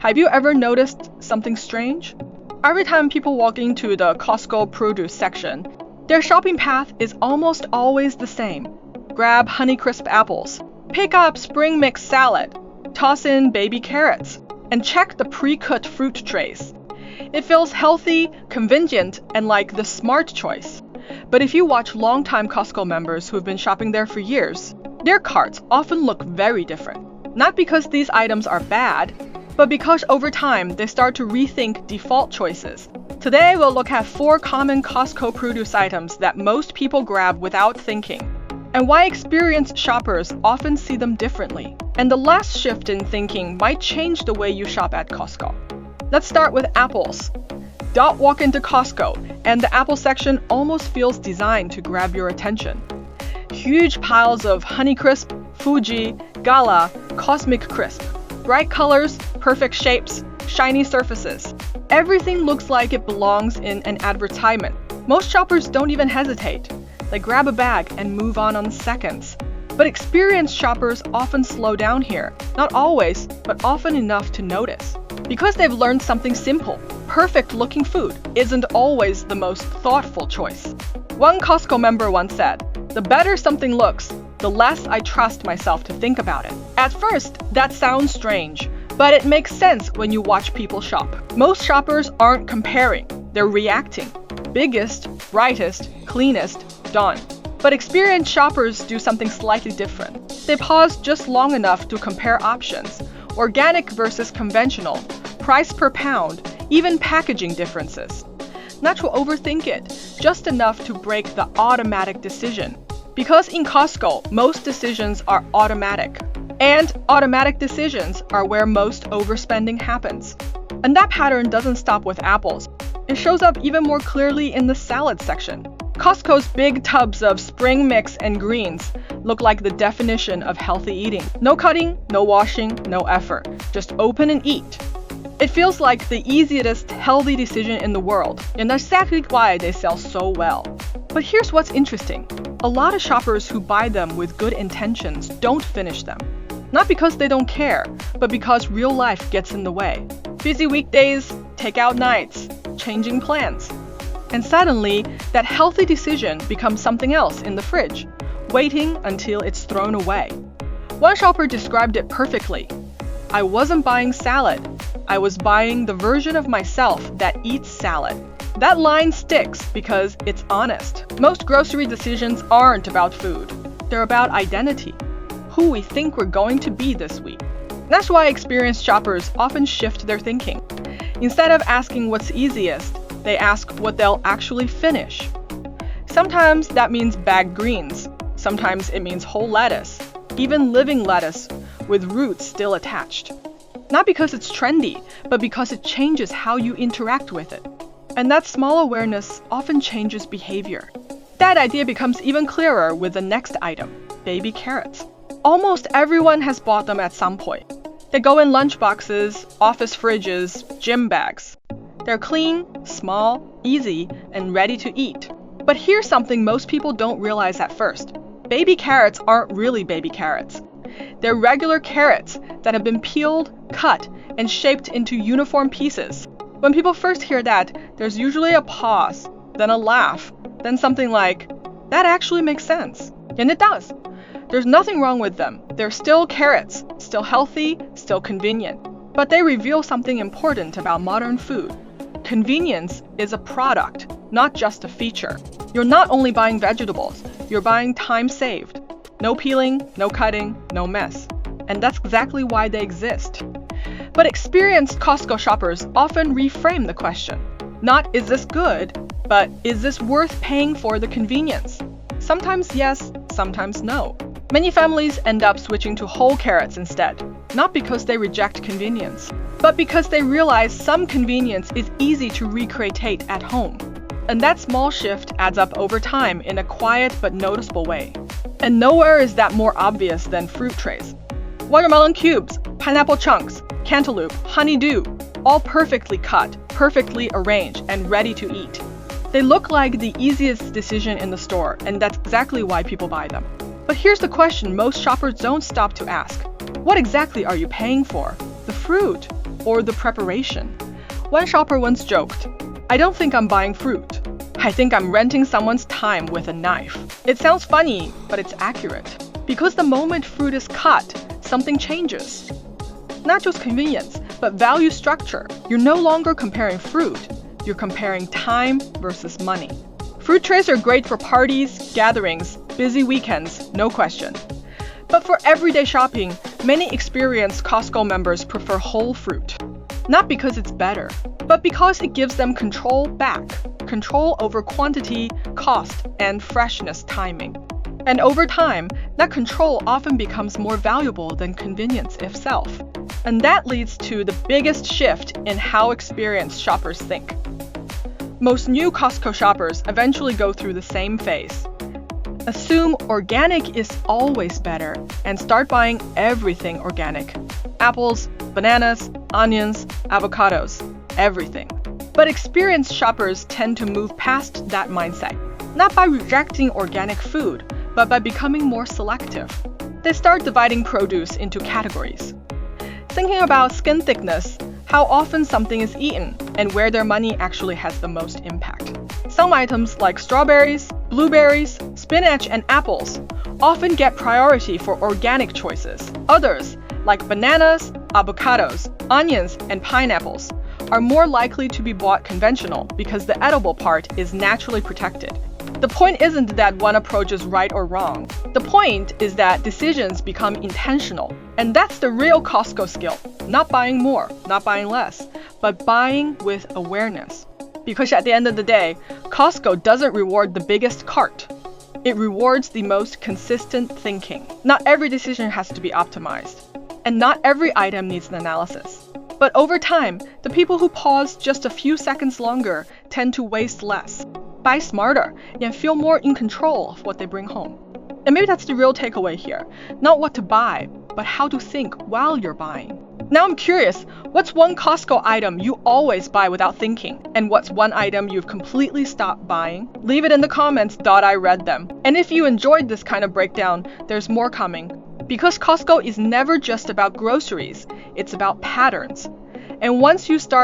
Have you ever noticed something strange? Every time people walk into the Costco produce section, their shopping path is almost always the same. Grab Honeycrisp apples, pick up spring mix salad, toss in baby carrots, and check the pre-cut fruit trays. It feels healthy, convenient, and like the smart choice. But if you watch longtime Costco members who've been shopping there for years, their carts often look very different. Not because these items are bad, but because over time they start to rethink default choices. Today we'll look at 4 common Costco produce items that most people grab without thinking, and why experienced shoppers often see them differently. And the last shift in thinking might change the way you shop at Costco. Let's start with apples. Don't walk into Costco, and the apple section almost feels designed to grab your attention. Huge piles of Honeycrisp, Fuji, Gala, Cosmic Crisp. Bright colors, perfect shapes, shiny surfaces. Everything looks like it belongs in an advertisement. Most shoppers don't even hesitate. They grab a bag and move on seconds. But experienced shoppers often slow down here. Not always, but often enough to notice. Because they've learned something simple. Perfect looking food isn't always the most thoughtful choice. One Costco member once said, "The better something looks, the less I trust myself to think about it." At first, that sounds strange, but it makes sense when you watch people shop. Most shoppers aren't comparing, they're reacting. Biggest, brightest, cleanest, done. But experienced shoppers do something slightly different. They pause just long enough to compare options, organic versus conventional, price per pound, even packaging differences. Not to overthink it, just enough to break the automatic decision. Because in Costco, most decisions are automatic. And automatic decisions are where most overspending happens. And that pattern doesn't stop with apples. It shows up even more clearly in the salad section. Costco's big tubs of spring mix and greens look like the definition of healthy eating. No cutting, no washing, no effort. Just open and eat. It feels like the easiest healthy decision in the world, and that's exactly why they sell so well. But here's what's interesting. A lot of shoppers who buy them with good intentions don't finish them. Not because they don't care, but because real life gets in the way. Busy weekdays, takeout nights, changing plans. And suddenly, that healthy decision becomes something else in the fridge, waiting until it's thrown away. One shopper described it perfectly. "I wasn't buying salad. I was buying the version of myself that eats salad." That line sticks because it's honest. Most grocery decisions aren't about food. They're about identity, who we think we're going to be this week. That's why experienced shoppers often shift their thinking. Instead of asking what's easiest, they ask what they'll actually finish. Sometimes that means bagged greens. Sometimes it means whole lettuce, even living lettuce with roots still attached. Not because it's trendy, but because it changes how you interact with it. And that small awareness often changes behavior. That idea becomes even clearer with the next item, baby carrots. Almost everyone has bought them at some point. They go in lunchboxes, office fridges, gym bags. They're clean, small, easy, and ready to eat. But here's something most people don't realize at first. Baby carrots aren't really baby carrots. They're regular carrots that have been peeled, cut, and shaped into uniform pieces. When people first hear that, there's usually a pause, then a laugh, then something like, "That actually makes sense." And it does. There's nothing wrong with them. They're still carrots, still healthy, still convenient. But they reveal something important about modern food. Convenience is a product, not just a feature. You're not only buying vegetables, you're buying time saved. No peeling, no cutting, no mess. And that's exactly why they exist. But experienced Costco shoppers often reframe the question. Not is this good, but is this worth paying for the convenience? Sometimes yes, sometimes no. Many families end up switching to whole carrots instead, not because they reject convenience, but because they realize some convenience is easy to recreate at home. And that small shift adds up over time in a quiet but noticeable way. And nowhere is that more obvious than fruit trays. Watermelon cubes, pineapple chunks, cantaloupe, honeydew, all perfectly cut, perfectly arranged, and ready to eat. They look like the easiest decision in the store, and that's exactly why people buy them. But here's the question most shoppers don't stop to ask. What exactly are you paying for? The fruit, or the preparation. One shopper once joked, "I don't think I'm buying fruit. I think I'm renting someone's time with a knife." It sounds funny, but it's accurate. Because the moment fruit is cut, something changes. Not just convenience, but value structure. You're no longer comparing fruit. You're comparing time versus money. Fruit trays are great for parties, gatherings, busy weekends, no question. But for everyday shopping, many experienced Costco members prefer whole fruit. Not because it's better, but because it gives them control back. Control over quantity, cost, and freshness timing. And over time, that control often becomes more valuable than convenience itself. And that leads to the biggest shift in how experienced shoppers think. Most new Costco shoppers eventually go through the same phase. Assume organic is always better and start buying everything organic. Apples, bananas, onions, avocados, everything. But experienced shoppers tend to move past that mindset, not by rejecting organic food, but by becoming more selective. They start dividing produce into categories. Thinking about skin thickness, how often something is eaten, and where their money actually has the most impact. Some items like strawberries, blueberries, spinach, and apples often get priority for organic choices. Others, like bananas, avocados, onions, and pineapples, are more likely to be bought conventional because the edible part is naturally protected. The point isn't that one approach is right or wrong. The point is that decisions become intentional. And that's the real Costco skill. Not buying more, not buying less, but buying with awareness. Because at the end of the day, Costco doesn't reward the biggest cart. It rewards the most consistent thinking. Not every decision has to be optimized. And not every item needs an analysis. But over time, the people who pause just a few seconds longer tend to waste less. Buy smarter and feel more in control of what they bring home. And maybe that's the real takeaway here. Not what to buy, but how to think while you're buying. Now I'm curious, what's one Costco item you always buy without thinking? And what's one item you've completely stopped buying? Leave it in the comments. I read them. And if you enjoyed this kind of breakdown, there's more coming. Because Costco is never just about groceries, it's about patterns. And once you start